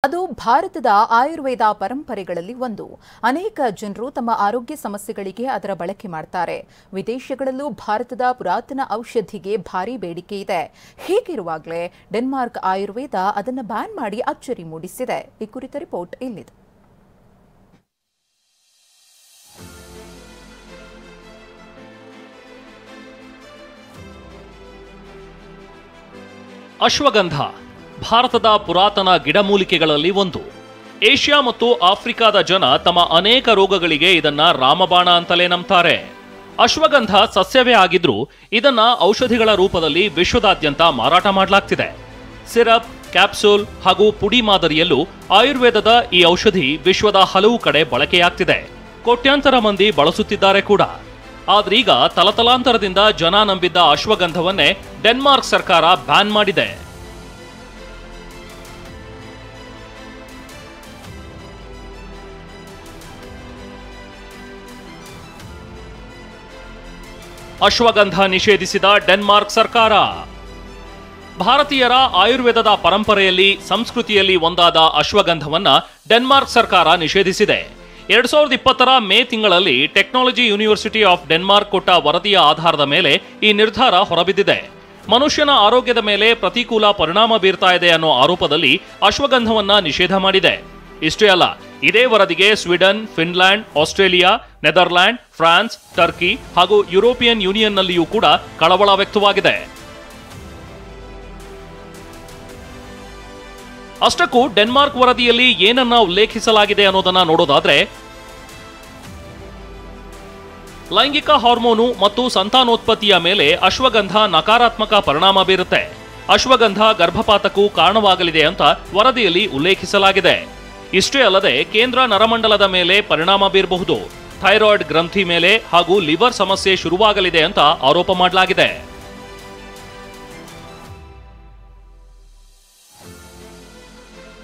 ಅದು ಭಾರತದ ಆಯುರ್ವೇದ ಪರಂಪರೆಗಳಲ್ಲಿ ಒಂದು. ಅನೇಕ ಜನರು ತಮ್ಮ ಆರೋಗ್ಯ ಸಮಸ್ಯೆಗಳಿಗೆ ಅದರ ಬಳಕೆ ಮಾಡ್ತಾರೆ. ವಿದೇಶಗಳಲ್ಲೂ ಭಾರತದ ಪುರಾತನ ಔಷಧಿಗೆ ಭಾರಿ ಬೇಡಿಕೆ ಇದೆ. ಹೀಗಿರುವಾಗಲೇ ಡೆನ್ಮಾರ್ಕ್ ಆಯುರ್ವೇದ ಅದನ್ನು ಬ್ಯಾನ್ ಮಾಡಿ ಅಚ್ಚರಿ ಮೂಡಿಸಿದೆ. ಈ ಕುರಿತ ರಿಪೋರ್ಟ್ ಇಲ್ಲಿದೆ. ಅಶ್ವಗಂಧ ಭಾರತದ ಪುರಾತನ ಗಿಡಮೂಲಿಕೆಗಳಲ್ಲಿ ಒಂದು. ಏಷ್ಯಾ ಮತ್ತು ಆಫ್ರಿಕಾದ ಜನ ತಮ್ಮ ಅನೇಕ ರೋಗಗಳಿಗೆ ಇದನ್ನ ರಾಮಬಾಣ ಅಂತಲೇ ನಂಬ್ತಾರೆ. ಅಶ್ವಗಂಧ ಸಸ್ಯವೇ ಆಗಿದ್ರೂ ಇದನ್ನ ಔಷಧಿಗಳ ರೂಪದಲ್ಲಿ ವಿಶ್ವದಾದ್ಯಂತ ಮಾರಾಟ ಮಾಡಲಾಗ್ತಿದೆ. ಸಿರಪ್, ಕ್ಯಾಪ್ಸೂಲ್ ಹಾಗೂ ಪುಡಿ ಮಾದರಿಯಲ್ಲೂ ಆಯುರ್ವೇದದ ಈ ಔಷಧಿ ವಿಶ್ವದ ಹಲವು ಕಡೆ ಬಳಕೆಯಾಗ್ತಿದೆ. ಕೋಟ್ಯಾಂತರ ಮಂದಿ ಬಳಸುತ್ತಿದ್ದಾರೆ ಕೂಡ. ಆದ್ರೀಗ ತಲತಲಾಂತರದಿಂದ ಜನ ನಂಬಿದ್ದ ಅಶ್ವಗಂಧವನ್ನೇ ಡೆನ್ಮಾರ್ಕ್ ಸರ್ಕಾರ ಬ್ಯಾನ್ ಮಾಡಿದೆ. ಅಶ್ವಗಂಧ ನಿಷೇಧಿಸಿದ ಡೆನ್ಮಾರ್ಕ್ ಸರ್ಕಾರ. ಭಾರತೀಯರ ಆಯುರ್ವೇದದ ಪರಂಪರೆಯಲ್ಲಿ ಸಂಸ್ಕೃತಿಯಲ್ಲಿ ಒಂದಾದ ಅಶ್ವಗಂಧವನ್ನ ಡೆನ್ಮಾರ್ಕ್ ಸರ್ಕಾರ ನಿಷೇಧಿಸಿದೆ. 2020 ಮೇ ತಿಂಗಳಲ್ಲಿ ಟೆಕ್ನಾಲಜಿ ಯೂನಿವರ್ಸಿಟಿ ಆಫ್ ಡೆನ್ಮಾರ್ಕ್ ಕೊಟ್ಟ ವರದಿಯ ಆಧಾರದ ಮೇಲೆ ಈ ನಿರ್ಧಾರ ಹೊರಬಿದ್ದಿದೆ. ಮನುಷ್ಯನ ಆರೋಗ್ಯದ ಮೇಲೆ ಪ್ರತಿಕೂಲ ಪರಿಣಾಮ ಬೀರ್ತಾ ಇದೆ ಅನ್ನೋ ಆರೋಪದಲ್ಲಿ ಅಶ್ವಗಂಧವನ್ನ ನಿಷೇಧ ಮಾಡಿದೆ. ಇಷ್ಟೇ ಅಲ್ಲ, ಇದೇ ವರದಿಗೆ Sweden, Finland, Australia, Netherland, France, Turkey ಹಾಗೂ ಯುರೋಪಿಯನ್ ಯೂನಿಯನ್ನಲ್ಲಿಯೂ ಕೂಡ ಕಳವಳ ವ್ಯಕ್ತವಾಗಿದೆ. ಅಷ್ಟಕ್ಕೂ ಡೆನ್ಮಾರ್ಕ್ ವರದಿಯಲ್ಲಿ ಏನನ್ನ ಉಲ್ಲೇಖಿಸಲಾಗಿದೆ ಅನ್ನೋದನ್ನ ನೋಡೋದಾದ್ರೆ, ಲೈಂಗಿಕ ಹಾರ್ಮೋನು ಮತ್ತು ಸಂತಾನೋತ್ಪತ್ತಿಯ ಮೇಲೆ ಅಶ್ವಗಂಧ ನಕಾರಾತ್ಮಕ ಪರಿಣಾಮ ಬೀರುತ್ತೆ. ಅಶ್ವಗಂಧ ಗರ್ಭಪಾತಕ್ಕೂ ಕಾರಣವಾಗಲಿದೆ ಅಂತ ವರದಿಯಲ್ಲಿ ಉಲ್ಲೇಖಿಸಲಾಗಿದೆ. ಇಷ್ಟೇ ಅಲ್ಲದೆ ಕೇಂದ್ರ ನರಮಂಡಲದ ಮೇಲೆ ಪರಿಣಾಮ ಬೀರಬಹುದು. ಥೈರಾಯ್ಡ್ ಗ್ರಂಥಿ ಮೇಲೆ ಹಾಗೂ ಲಿವರ್ ಸಮಸ್ಯೆ ಶುರುವಾಗಲಿದೆ ಅಂತ ಆರೋಪ ಮಾಡಲಾಗಿದೆ.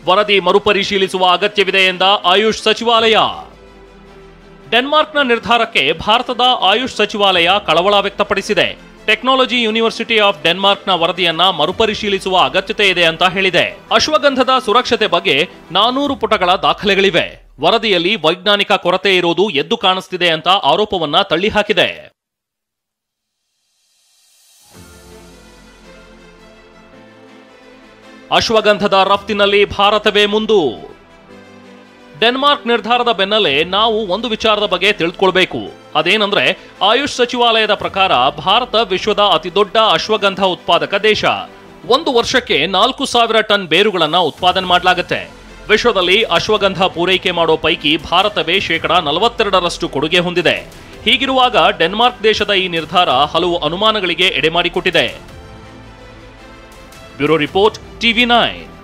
ವರದಿ ಮರುಪರಿಶೀಲಿಸುವ ಅಗತ್ಯವಿದೆ ಎಂದ ಆಯುಷ್ ಸಚಿವಾಲಯ. ಡೆನ್ಮಾರ್ಕ್ನ ನಿರ್ಧಾರಕ್ಕೆ ಭಾರತದ ಆಯುಷ್ ಸಚಿವಾಲಯ ಕಳವಳ ವ್ಯಕ್ತಪಡಿಸಿದೆ. ಟೆಕ್ನಾಲಜಿ ಯೂನಿವರ್ಸಿಟಿ ಆಫ್ ಡೆನ್ಮಾರ್ಕ್ನ ವರದಿಯನ್ನ ಮರುಪರಿಶೀಲಿಸುವ ಅಗತ್ಯತೆ ಇದೆ ಅಂತ ಹೇಳಿದೆ. ಅಶ್ವಗಂಧದ ಸುರಕ್ಷತೆ ಬಗ್ಗೆ 400 ಪುಟಗಳ ದಾಖಲೆಗಳಿವೆ. ವರದಿಯಲ್ಲಿ ವೈಜ್ಞಾನಿಕ ಕೊರತೆ ಇರೋದು ಎದ್ದು ಕಾಣಿಸ್ತಿದೆ ಅಂತ ಆರೋಪವನ್ನ ತಳ್ಳಿಹಾಕಿದೆ. ಅಶ್ವಗಂಧದ ರಫ್ತಿನಲ್ಲಿ ಭಾರತವೇ ಮುಂದು. ಡೆನ್ಮಾರ್ಕ್ ನಿರ್ಧಾರದ ಬೆನ್ನಲ್ಲೇ ನಾವು ಒಂದು ವಿಚಾರದ ಬಗ್ಗೆ ತಿಳಿದುಕೊಳ್ಬೇಕು. ಅದೇನಂದ್ರೆ, ಆಯುಷ್ ಸಚಿವಾಲಯದ ಪ್ರಕಾರ ಭಾರತ ವಿಶ್ವದ ಅತಿದೊಡ್ಡ ಅಶ್ವಗಂಧ ಉತ್ಪಾದಕ ದೇಶ. ಒಂದು ವರ್ಷಕ್ಕೆ 4000 ಟನ್ ಬೇರುಗಳನ್ನ ಉತ್ಪಾದನೆ ಮಾಡಲಾಗುತ್ತೆ. ವಿಶ್ವದಲ್ಲಿ ಅಶ್ವಗಂಧ ಪೂರೈಕೆ ಮಾಡೋ ಪೈಕಿ ಭಾರತವೇ 42% ಕೊಡುಗೆ ಹೊಂದಿದೆ. ಹೀಗಿರುವಾಗ ಡೆನ್ಮಾರ್ಕ್ ದೇಶದ ಈ ನಿರ್ಧಾರ ಹಲವು ಅನುಮಾನಗಳಿಗೆ ಎಡೆಮಾಡಿಕೊಟ್ಟಿದೆ. Bureau report, TV9.